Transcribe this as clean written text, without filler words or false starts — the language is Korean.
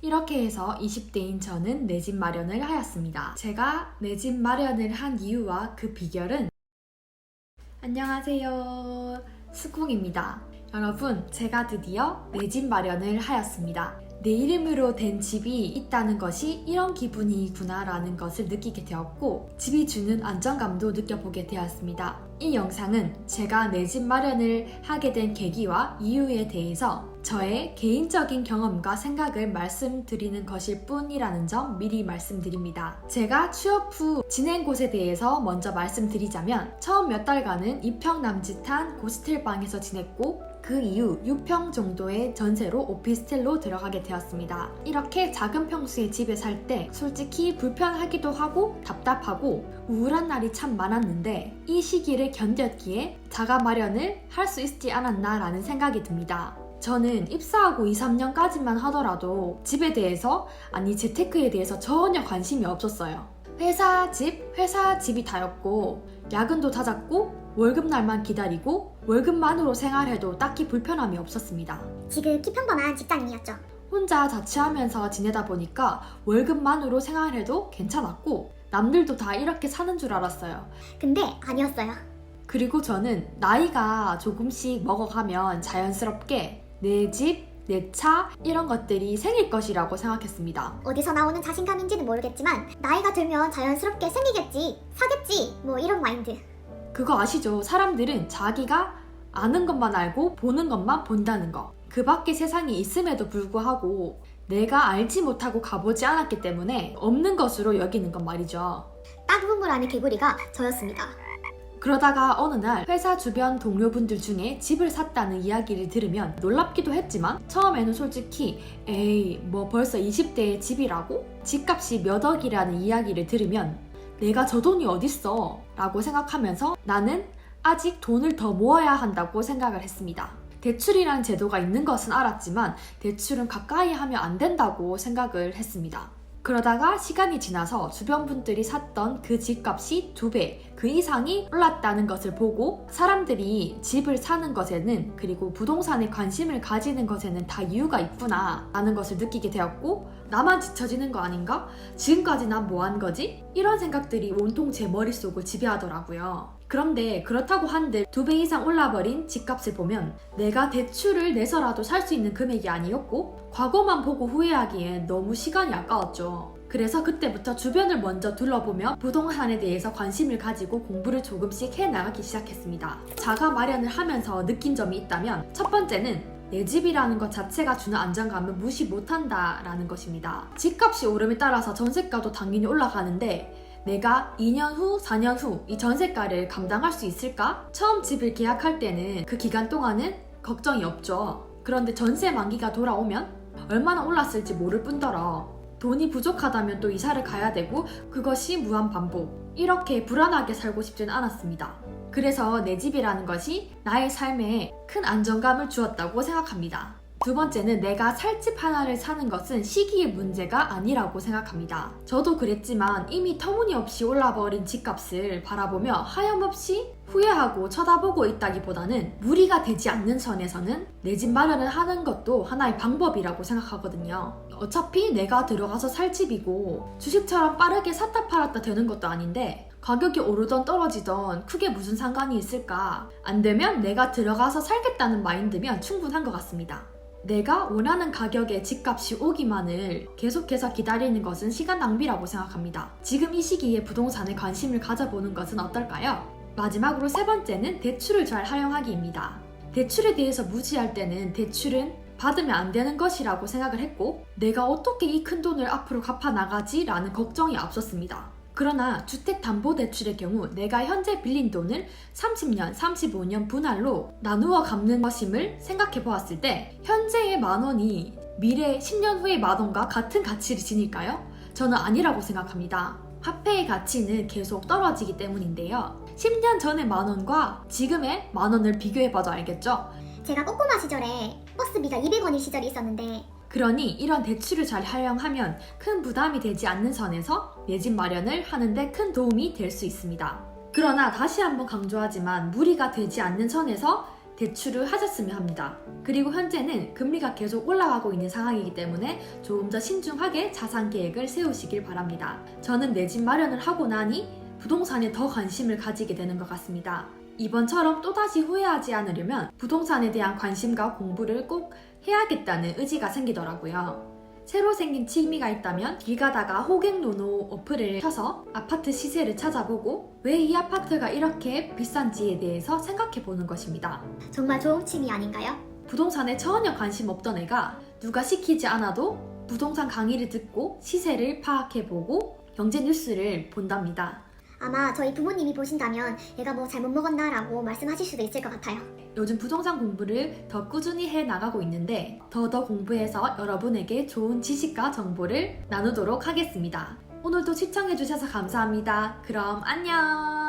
이렇게 해서 20대인 저는 내 집 마련을 하였습니다. 제가 내 집 마련을 한 이유와 그 비결은 안녕하세요. 스콩입니다. 여러분, 제가 드디어 내 집 마련을 하였습니다. 내 이름으로 된 집이 있다는 것이 이런 기분이구나 라는 것을 느끼게 되었고 집이 주는 안정감도 느껴보게 되었습니다. 이 영상은 제가 내 집 마련을 하게 된 계기와 이유에 대해서 저의 개인적인 경험과 생각을 말씀드리는 것일 뿐이라는 점 미리 말씀드립니다. 제가 취업 후 지낸 곳에 대해서 먼저 말씀드리자면 처음 몇 달간은 2평 남짓한 고스텔방에서 지냈고 그 이후 6평 정도의 전세로 오피스텔로 들어가게 되었습니다. 이렇게 작은 평수의 집에 살 때 솔직히 불편하기도 하고 답답하고 우울한 날이 참 많았는데 이 시기를 견뎠기에 자가 마련을 할 수 있지 않았나 라는 생각이 듭니다. 저는 입사하고 2, 3년까지만 하더라도 집에 대해서 아니 재테크에 대해서 전혀 관심이 없었어요. 회사 집이 다였고 야근도 잦았고 월급날만 기다리고 월급만으로 생활해도 딱히 불편함이 없었습니다. 지극히 평범한 직장인이었죠. 혼자 자취하면서 지내다 보니까 월급만으로 생활해도 괜찮았고 남들도 다 이렇게 사는 줄 알았어요. 근데 아니었어요. 그리고 저는 나이가 조금씩 먹어가면 자연스럽게 내 집, 내 차 이런 것들이 생길 것이라고 생각했습니다. 어디서 나오는 자신감인지는 모르겠지만 나이가 들면 자연스럽게 생기겠지, 사겠지, 뭐 이런 마인드. 그거 아시죠? 사람들은 자기가 아는 것만 알고 보는 것만 본다는 거. 그 밖에 세상이 있음에도 불구하고 내가 알지 못하고 가보지 않았기 때문에 없는 것으로 여기는 건 말이죠. 따분물 안의 개구리가 저였습니다. 그러다가 어느 날 회사 주변 동료분들 중에 집을 샀다는 이야기를 들으면 놀랍기도 했지만 처음에는 솔직히 에이 뭐 벌써 20대의 집이라고? 집값이 몇 억이라는 이야기를 들으면 내가 저 돈이 어딨어 라고 생각하면서 나는 아직 돈을 더 모아야 한다고 생각을 했습니다. 대출이라는 제도가 있는 것은 알았지만 대출은 가까이 하면 안 된다고 생각을 했습니다. 그러다가 시간이 지나서 주변 분들이 샀던 그 집값이 2배, 그 이상이 올랐다는 것을 보고 사람들이 집을 사는 것에는 그리고 부동산에 관심을 가지는 것에는 다 이유가 있구나 라는 것을 느끼게 되었고 나만 지쳐지는 거 아닌가? 지금까지 난 뭐 한 거지? 이런 생각들이 온통 제 머릿속을 지배하더라고요. 그런데 그렇다고 한들 2배 이상 올라버린 집값을 보면 내가 대출을 내서라도 살 수 있는 금액이 아니었고 과거만 보고 후회하기엔 너무 시간이 아까웠죠. 그래서 그때부터 주변을 먼저 둘러보며 부동산에 대해서 관심을 가지고 공부를 조금씩 해나가기 시작했습니다. 자가 마련을 하면서 느낀 점이 있다면 첫 번째는 내 집이라는 것 자체가 주는 안정감을 무시 못한다라는 것입니다. 집값이 오름에 따라서 전세가도 당연히 올라가는데 내가 2년 후, 4년 후 이 전세가를 감당할 수 있을까? 처음 집을 계약할 때는 그 기간 동안은 걱정이 없죠. 그런데 전세 만기가 돌아오면 얼마나 올랐을지 모를 뿐더러 돈이 부족하다면 또 이사를 가야 되고 그것이 무한 반복. 이렇게 불안하게 살고 싶지는 않았습니다. 그래서 내 집이라는 것이 나의 삶에 큰 안정감을 주었다고 생각합니다. 두 번째는 내가 살 집 하나를 사는 것은 시기의 문제가 아니라고 생각합니다. 저도 그랬지만 이미 터무니없이 올라버린 집값을 바라보며 하염없이 후회하고 쳐다보고 있다기보다는 무리가 되지 않는 선에서는 내 집 마련을 하는 것도 하나의 방법이라고 생각하거든요. 어차피 내가 들어가서 살 집이고 주식처럼 빠르게 샀다 팔았다 되는 것도 아닌데 가격이 오르던 떨어지던 크게 무슨 상관이 있을까? 안 되면 내가 들어가서 살겠다는 마인드면 충분한 것 같습니다. 내가 원하는 가격의 집값이 오기만을 계속해서 기다리는 것은 시간 낭비라고 생각합니다. 지금 이 시기에 부동산에 관심을 가져보는 것은 어떨까요? 마지막으로 세 번째는 대출을 잘 활용하기입니다. 대출에 대해서 무지할 때는 대출은 받으면 안 되는 것이라고 생각을 했고 내가 어떻게 이 큰 돈을 앞으로 갚아나가지? 라는 걱정이 앞섰습니다. 그러나 주택담보대출의 경우 내가 현재 빌린 돈을 30년, 35년 분할로 나누어 갚는 것임을 생각해 보았을 때 현재의 10,000원이 미래 10년 후의 10,000원과 같은 가치를 지닐까요? 저는 아니라고 생각합니다. 화폐의 가치는 계속 떨어지기 때문인데요. 10년 전의 10,000원과 지금의 10,000원을 비교해봐도 알겠죠? 제가 꼬꼬마 시절에 버스비가 200원일 시절이 있었는데 그러니 이런 대출을 잘 활용하면 큰 부담이 되지 않는 선에서 내 집 마련을 하는데 큰 도움이 될 수 있습니다. 그러나 다시 한번 강조하지만 무리가 되지 않는 선에서 대출을 하셨으면 합니다. 그리고 현재는 금리가 계속 올라가고 있는 상황이기 때문에 조금 더 신중하게 자산 계획을 세우시길 바랍니다. 저는 내 집 마련을 하고 나니 부동산에 더 관심을 가지게 되는 것 같습니다. 이번처럼 또다시 후회하지 않으려면 부동산에 대한 관심과 공부를 꼭 해야겠다는 의지가 생기더라고요. 새로 생긴 취미가 있다면 길 가다가 호갱노노 어플을 켜서 아파트 시세를 찾아보고 왜 이 아파트가 이렇게 비싼지에 대해서 생각해보는 것입니다. 정말 좋은 취미 아닌가요? 부동산에 전혀 관심 없던 애가 누가 시키지 않아도 부동산 강의를 듣고 시세를 파악해보고 경제 뉴스를 본답니다. 아마 저희 부모님이 보신다면 얘가 뭐 잘못 먹었나 라고 말씀하실 수도 있을 것 같아요. 요즘 부동산 공부를 더 꾸준히 해 나가고 있는데 더 공부해서 여러분에게 좋은 지식과 정보를 나누도록 하겠습니다. 오늘도 시청해주셔서 감사합니다. 그럼 안녕!